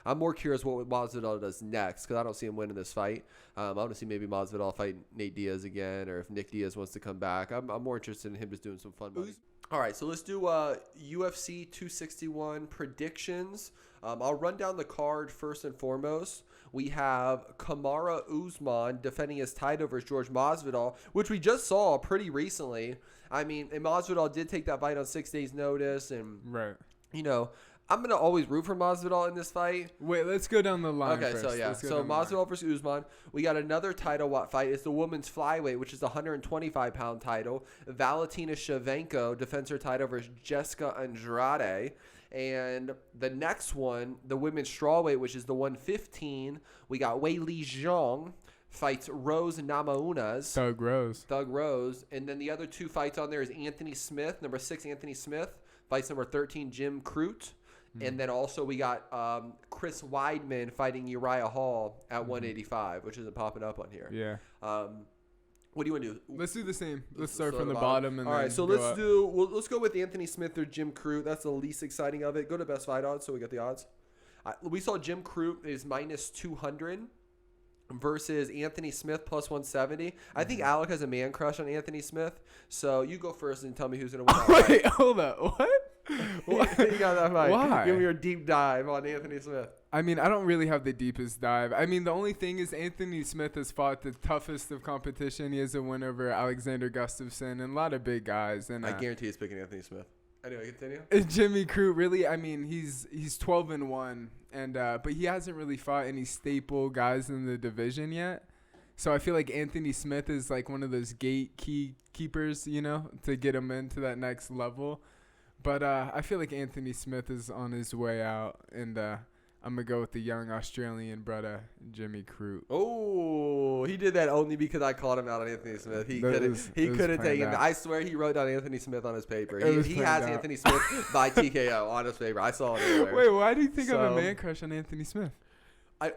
I'm more curious what Masvidal does next because I don't see him winning this fight. I want to see maybe Masvidal fight Nate Diaz again, or if Nick Diaz wants to come back. I'm more interested in him just doing some fun money. All right, so let's do UFC 261 predictions. I'll run down the card first and foremost. We have Kamaru Usman defending his title versus Jorge Masvidal, which we just saw pretty recently. I mean, and Masvidal did take that fight on 6 days' notice, and right. I'm going to always root for Masvidal in this fight. Wait, let's go down the line first. So yeah. So Masvidal versus Usman. We got another title fight. It's the women's flyweight, which is the 125-pound title. Valentina Shevchenko defends her title versus Jessica Andrade. And the next one, the women's strawweight, which is the 115, we got Weili Jang fights Rose Namajunas. Thug Rose. And then the other two fights on there is Anthony Smith, number 6 Anthony Smith, fights number 13 Jim Crute. And then also we got Chris Weidman fighting Uriah Hall at 185, which isn't popping up on here. Yeah. What do you want to do? Let's do the same. Let's start from the bottom. And all right, so let's go with Anthony Smith or Jim Crute. That's the least exciting of it. Go to best fight odds so we get the odds. We saw Jim Crute is minus 200 versus Anthony Smith plus 170. I think Alec has a man crush on Anthony Smith. So you go first and tell me who's going to win. Wait, hold up. What? What? You got that fight. Why? Give me your deep dive on Anthony Smith. I mean, I don't really have the deepest dive. I mean, the only thing is Anthony Smith has fought the toughest of competition. He has a win over Alexander Gustafsson and a lot of big guys. And I guarantee he's picking Anthony Smith. Anyway, continue. Jimmy Crute, really, I mean, he's 12-1, and but he hasn't really fought any staple guys in the division yet. So I feel like Anthony Smith is like one of those gatekeepers, to get him into that next level. But I feel like Anthony Smith is on his way out, and I'm going to go with the young Australian brother, Jimmy Crute. Oh, he did that only because I called him out on Anthony Smith. He could have taken it. I swear he wrote down Anthony Smith on his paper. He has Anthony Smith by TKO on his paper. I saw it everywhere. Wait, why do you think I have a man crush on Anthony Smith?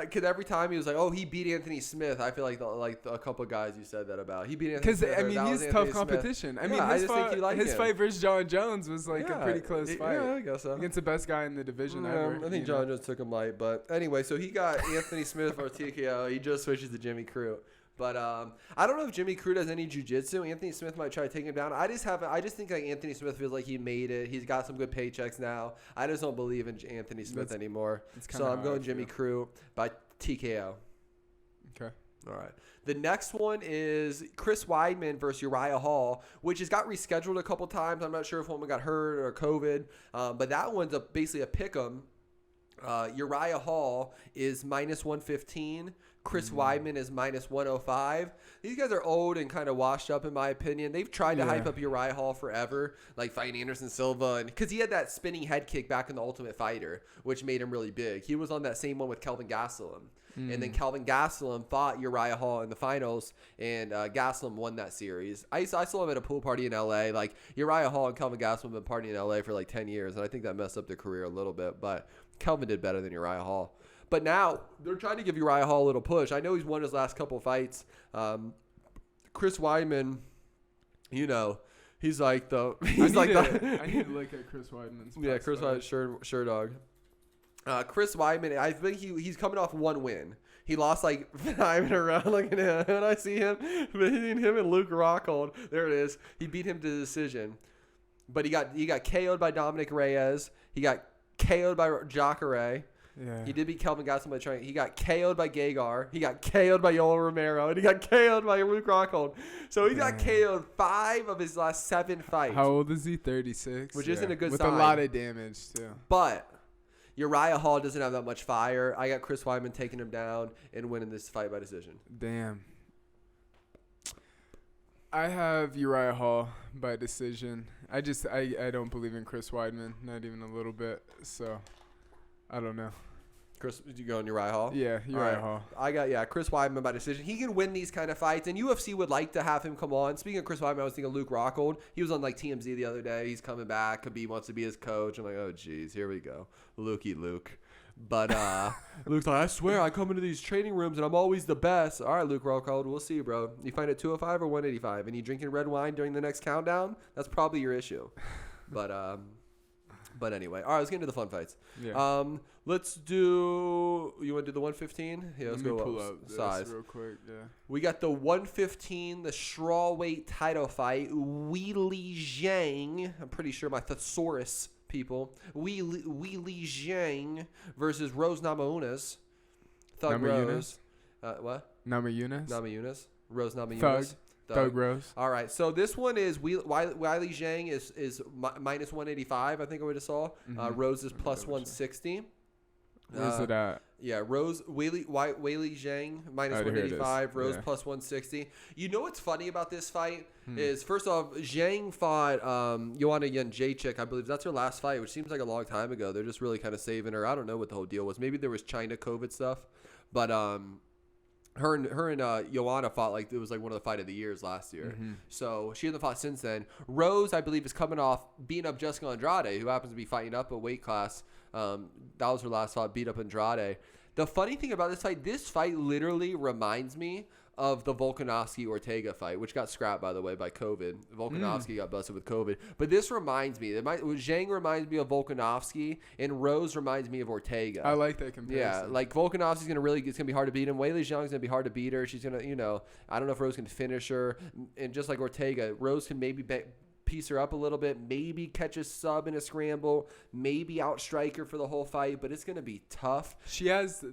Because every time he was like, "Oh, he beat Anthony Smith." I feel like a couple of guys you said that about. He beat Anthony Smith. Because I mean, he's tough competition. Smith. His fight versus John Jones was like a pretty close fight. Yeah, I guess so. Against the best guy in the division ever. I think John Jones took him light, but anyway, so he got Anthony Smith for TKO. He just switches to Jimmy Crute. But I don't know if Jimmy Crute has any jiu-jitsu. Anthony Smith might try to take him down. I just think like Anthony Smith feels like he made it. He's got some good paychecks now. I just don't believe in Anthony Smith anymore. So I'm going Jimmy Crute by TKO. Okay. All right. The next one is Chris Weidman versus Uriah Hall, which has got rescheduled a couple times. I'm not sure if one got hurt or COVID, but that one's basically a pick'em. Uriah Hall is minus 115. Chris Weidman is minus 105. These guys are old and kind of washed up, in my opinion. They've tried to hype up Uriah Hall forever, like fighting Anderson Silva, and because he had that spinning head kick back in the Ultimate Fighter, which made him really big. He was on that same one with Kelvin Gastelum. And then Kelvin Gastelum fought Uriah Hall in the finals, and Gastelum won that series. I saw him at a pool party in L.A. Like, Uriah Hall and Kelvin Gastelum have been partying in L.A. for like 10 years, and I think that messed up their career a little bit. But Kelvin did better than Uriah Hall. But now they're trying to give Uriah Hall a little push. I know he's won his last couple fights. Chris Weidman, he's like the – I need to look at Chris Weidman's – Yeah, Chris Weidman, sure dog. Chris Weidman, I think he's coming off one win. He lost like 5 in a row. Look at him. When I see him, between him and Luke Rockhold, there it is. He beat him to decision. But he got KO'd by Dominic Reyes. He got KO'd by Jacare. Yeah. He did beat Kelvin Gastelum by trying. He got KO'd by Gagar. He got KO'd by Yoel Romero. And he got KO'd by Luke Rockhold. So he got KO'd 5 of his last 7 fights. How old is he? 36. Which isn't a good With sign. With a lot of damage, too. But Uriah Hall doesn't have that much fire. I got Chris Weidman taking him down and winning this fight by decision. Damn. I have Uriah Hall by decision. I don't believe in Chris Weidman, not even a little bit. So, I don't know. Chris, did you go on Uriah Hall? Yeah, Uriah Hall. I got, Chris Weidman by decision. He can win these kind of fights, and UFC would like to have him come on. Speaking of Chris Weidman, I was thinking Luke Rockhold. He was on, like, TMZ the other day. He's coming back. Khabib wants to be his coach. I'm like, oh, geez, here we go. Luke. But Luke's like, I swear, I come into these training rooms, and I'm always the best. All right, Luke Rockhold, we'll see, bro. You fight at 205 or 185, and you drinking red wine during the next countdown? That's probably your issue. But anyway, all right, let's get into the fun fights. Yeah. Let's do. You want to do the 115? Yeah, let's go pull up size real quick. Yeah. We got the 115, the strawweight title fight. Weili Zhang. I'm pretty sure my thesaurus people. Weili Zhang versus Rose Namajunas. Thug Rose. What? Namajunas. Rose Namajunas. Thug Rose. All right, so this one is Weili Zhang is minus 185. I think I would have saw. Rose is plus 160. Where's it at? Yeah, Weili Zhang minus 185. Rose plus 160. You know what's funny about this fight is first off, Zhang fought Joanna Jędrzejczyk. I believe that's her last fight, which seems like a long time ago. They're just really kind of saving her. I don't know what the whole deal was. Maybe there was China COVID stuff, but Her and Joanna fought like it was like one of the fight of the years last year. So she hasn't fought since then. Rose, I believe, is coming off beating up Jessica Andrade, who happens to be fighting up a weight class. That was her last fight, beat up Andrade. The funny thing about this fight literally reminds me of the Volkanovski-Ortega fight, which got scrapped, by the way, by COVID. Volkanovski got busted with COVID. But this reminds me. Zhang reminds me of Volkanovski, and Rose reminds me of Ortega. I like that comparison. Yeah, like Volkanovski's it's going to be hard to beat him. Weili Zhang's going to be hard to beat her. She's going to, I don't know if Rose can finish her. And just like Ortega, Rose can maybe piece her up a little bit, maybe catch a sub in a scramble, maybe outstrike her for the whole fight, but it's going to be tough. She has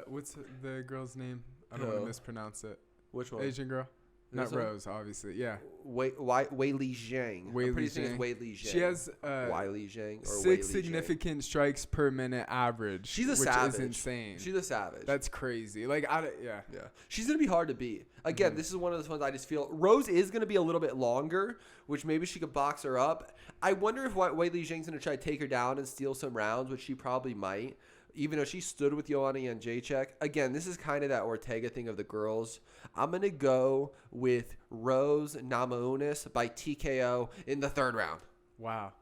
what's the girl's name? I don't want to mispronounce it. Which one? Asian girl. Not Rose, obviously. Yeah. Weili Zhang. I'm pretty sure it's Weili Zhang. She has Weili Zhang or 6 significant strikes per minute average. She's a savage. Which is insane. She's a savage. That's crazy. Like, yeah. She's gonna be hard to beat. Again, this is one of those ones I just feel Rose is gonna be a little bit longer, which maybe she could box her up. I wonder if Weili Zhang's gonna try to take her down and steal some rounds, which she probably might. Even though she stood with Joanna Jędrzejczyk. Again, this is kind of that Ortega thing of the girls. I'm going to go with Rose Namajunas by TKO in the 3rd round. Wow.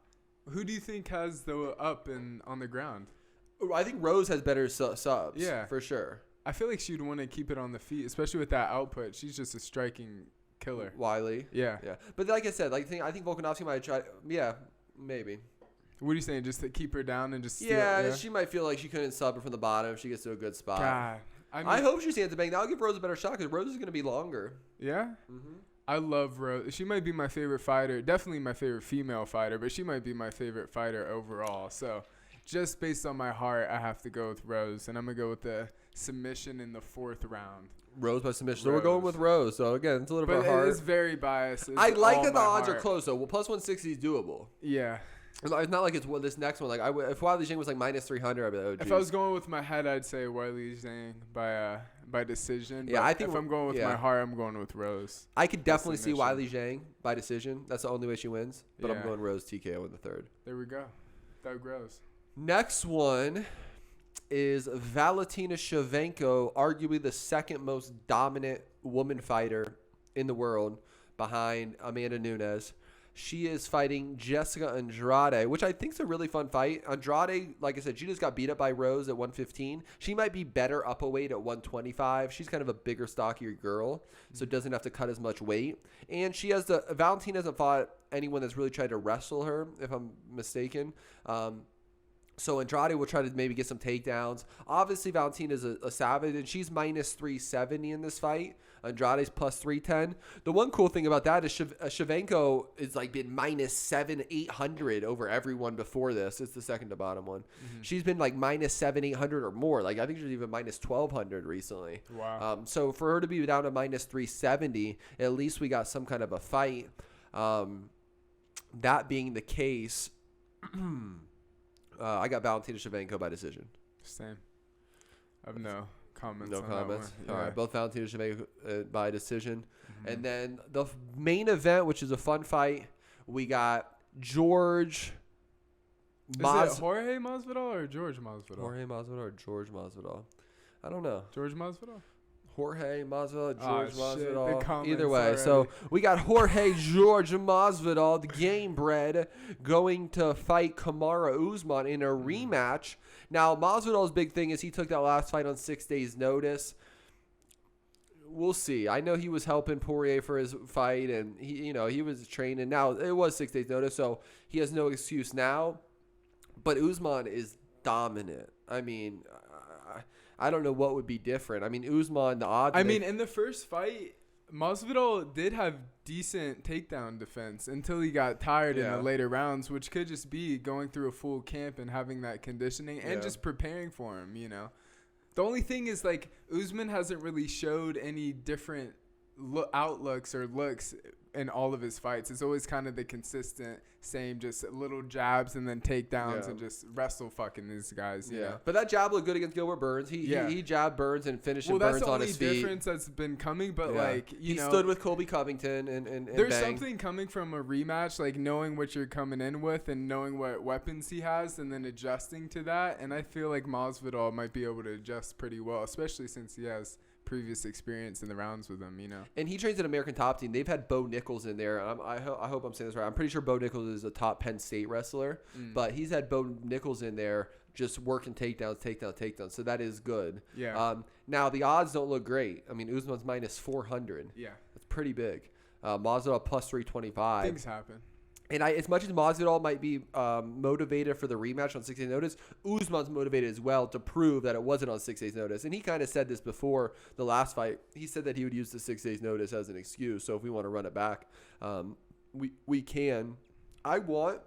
Who do you think has the up and on the ground? I think Rose has better subs. Yeah. For sure. I feel like she'd want to keep it on the feet, especially with that output. She's just a striking killer. Weili. Yeah. But like I said, I think Volkanovski might try. Yeah, maybe. What are you saying? Just to keep her down and just steal yeah, she might feel like she couldn't sub her from the bottom if she gets to a good spot. God. I hope she stands a bang. That'll give Rose a better shot because Rose is going to be longer. Yeah? I love Rose. She might be my favorite fighter. Definitely my favorite female fighter, but she might be my favorite fighter overall. So just based on my heart, I have to go with Rose. And I'm going to go with the submission in the 4th round. Rose by submission. So we're going with Rose. So again, it's a little bit hard. But it's very biased. I like that the odds are close, though. Well, plus 160 is doable. Yeah. It's not like it's this next one. Like if Weili Zhang was like minus 300, I'd be like, oh, geez. If I was going with my head, I'd say Weili Zhang by decision. Yeah, but I think if I'm going with my heart, I'm going with Rose. I could definitely see Weili Zhang by decision. That's the only way she wins. But I'm going Rose TKO in the 3rd. There we go. Thug Rose. Next one is Valentina Shevchenko, arguably the 2nd most dominant woman fighter in the world behind Amanda Nunes. She is fighting Jessica Andrade, which I think is a really fun fight. Andrade, like I said, she just got beat up by Rose at 115. She might be better up a weight at 125. She's kind of a bigger, stockier girl, so doesn't have to cut as much weight. And she has Valentina hasn't fought anyone that's really tried to wrestle her, if I'm mistaken. So Andrade will try to maybe get some takedowns. Obviously, Valentina is a savage, and she's minus 370 in this fight. Andrade's plus 310. The one cool thing about that is Shevchenko is like been minus 800 over everyone before this. It's the second to bottom one. She's been like minus 800 or more. Like I think she's even minus 1200 recently. Wow. So for her to be down to minus 370, at least we got some kind of a fight. That being the case. I got Valentina Shevchenko by decision. Same. I have no comments. No on comments. That one. All right, both Valentina Shevchenko by decision. And then the main event, which is a fun fight, we got George. Is it Jorge Masvidal or George Masvidal? Jorge Masvidal or George Masvidal? I don't know. George Masvidal? Jorge Masvidal, George Masvidal. Shit, either way. already. So we got Jorge George Masvidal, the game bred, going to fight Kamaru Usman in a rematch. Now, Masvidal's big thing is he took that last fight on 6 days' notice. We'll see. I know he was helping Poirier for his fight, and he was training. Now, it was 6 days' notice, so he has no excuse now. But Usman is dominant. I mean, I don't know what would be different. I mean, Usman, the odds. I mean, in the first fight, Masvidal did have decent takedown defense until he got tired in the later rounds, which could just be going through a full camp and having that conditioning and just preparing for him, you know. The only thing is, like, Usman hasn't really showed any different outlooks or looks in all of his fights. It's always kind of the consistent same, just little jabs and then takedowns and just wrestle fucking these guys. You know? But that jab looked good against Gilbert Burns. He jabbed Burns and finished Burns on his feet. Well, that's the only difference that's been coming, but like, you know. He stood with Colby Covington and there's bang. something coming from a rematch, like knowing what you're coming in with and knowing what weapons he has and then adjusting to that. And I feel like Masvidal might be able to adjust pretty well, especially since he has previous experience in the rounds with him, you know. And he trains an American Top Team. They've had Bo Nichols in there. I hope I'm saying this right. I'm pretty sure Bo Nichols is a top Penn State wrestler, but he's had Bo Nichols in there just working takedowns. So that is good. Yeah. Now the odds don't look great. I mean, Usman's minus 400. Yeah. That's pretty big. Masvidal plus 325. Things happen. And as much as Masvidal might be motivated for the rematch on 6 days' notice, Usman's motivated as well to prove that it wasn't on 6 days' notice. And he kind of said this before the last fight. He said that he would use the 6 days' notice as an excuse. So if we want to run it back, we can. I want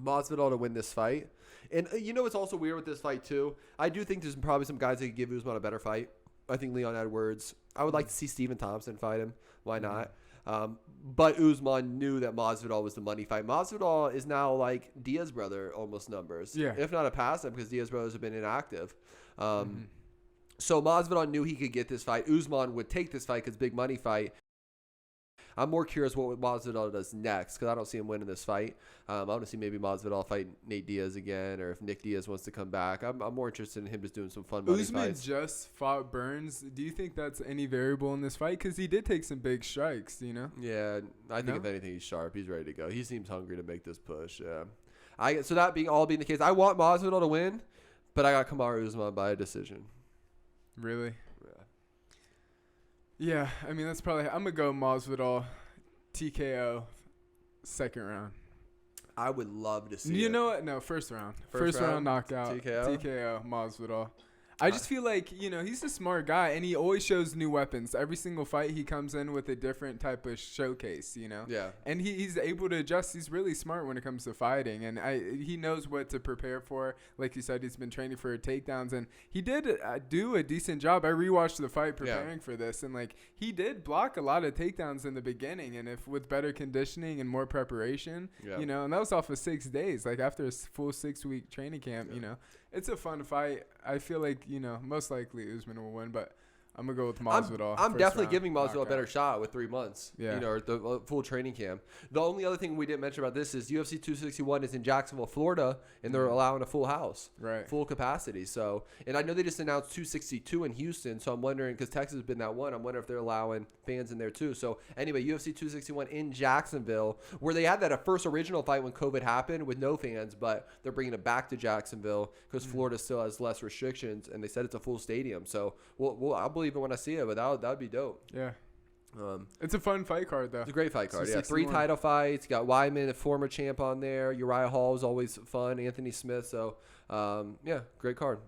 Masvidal to win this fight. And you know what's also weird with this fight too? I do think there's probably some guys that could give Usman a better fight. I think Leon Edwards. I would like to see Stephen Thompson fight him. Why not? But Usman knew that Masvidal was the money fight. Masvidal is now like Diaz brother almost numbers. Yeah. If not a pass up because Diaz brothers have been inactive. So Masvidal knew he could get this fight. Usman would take this fight because big money fight. I'm more curious what Masvidal does next because I don't see him winning this fight. I want to see maybe Masvidal fight Nate Diaz again, or if Nick Diaz wants to come back. I'm more interested in him just doing some fun money fights. Usman just fought Burns. Do you think that's any variable in this fight? Because he did take some big strikes, you know? Yeah, I think if anything, he's sharp. He's ready to go. He seems hungry to make this push. Yeah. So that being the case, I want Masvidal to win, but I got Kamaru Usman by a decision. Really? Yeah, I mean, that's probably... I'm going to go Masvidal, TKO, second round. I would love to see You know what? No, first round. First round knockout. TKO, Masvidal. I just feel like, you know, he's a smart guy, and he always shows new weapons. Every single fight, he comes in with a different type of showcase, you know? Yeah. And he's able to adjust. He's really smart when it comes to fighting, and he knows what to prepare for. Like you said, he's been training for takedowns, and he did do a decent job. I rewatched the fight preparing for this, and, like, he did block a lot of takedowns in the beginning, and if with better conditioning and more preparation, you know, and that was off of 6 days, like after a full 6-week training camp, you know. It's a fun fight. I feel like, you know, most likely Usman will win, but I'm going to go with Masvidal. I'm definitely giving Masvidal a better shot with 3 months, you know, the full training camp. The only other thing we didn't mention about this is UFC 261 is in Jacksonville, Florida, and they're allowing a full house, full capacity. So, and I know they just announced 262 in Houston, so I'm wondering, because Texas has been that one, I'm wondering if they're allowing fans in there too. So anyway, UFC 261 in Jacksonville, where they had that first original fight when COVID happened with no fans, but they're bringing it back to Jacksonville because Florida still has less restrictions, and they said it's a full stadium. So I'll believe it when I see it, but that would be dope. Yeah. It's a fun fight card, though. It's a great fight card. Yeah, 3 title fights. You got Weidman, a former champ, on there. Uriah Hall is always fun. Anthony Smith. So, yeah, great card.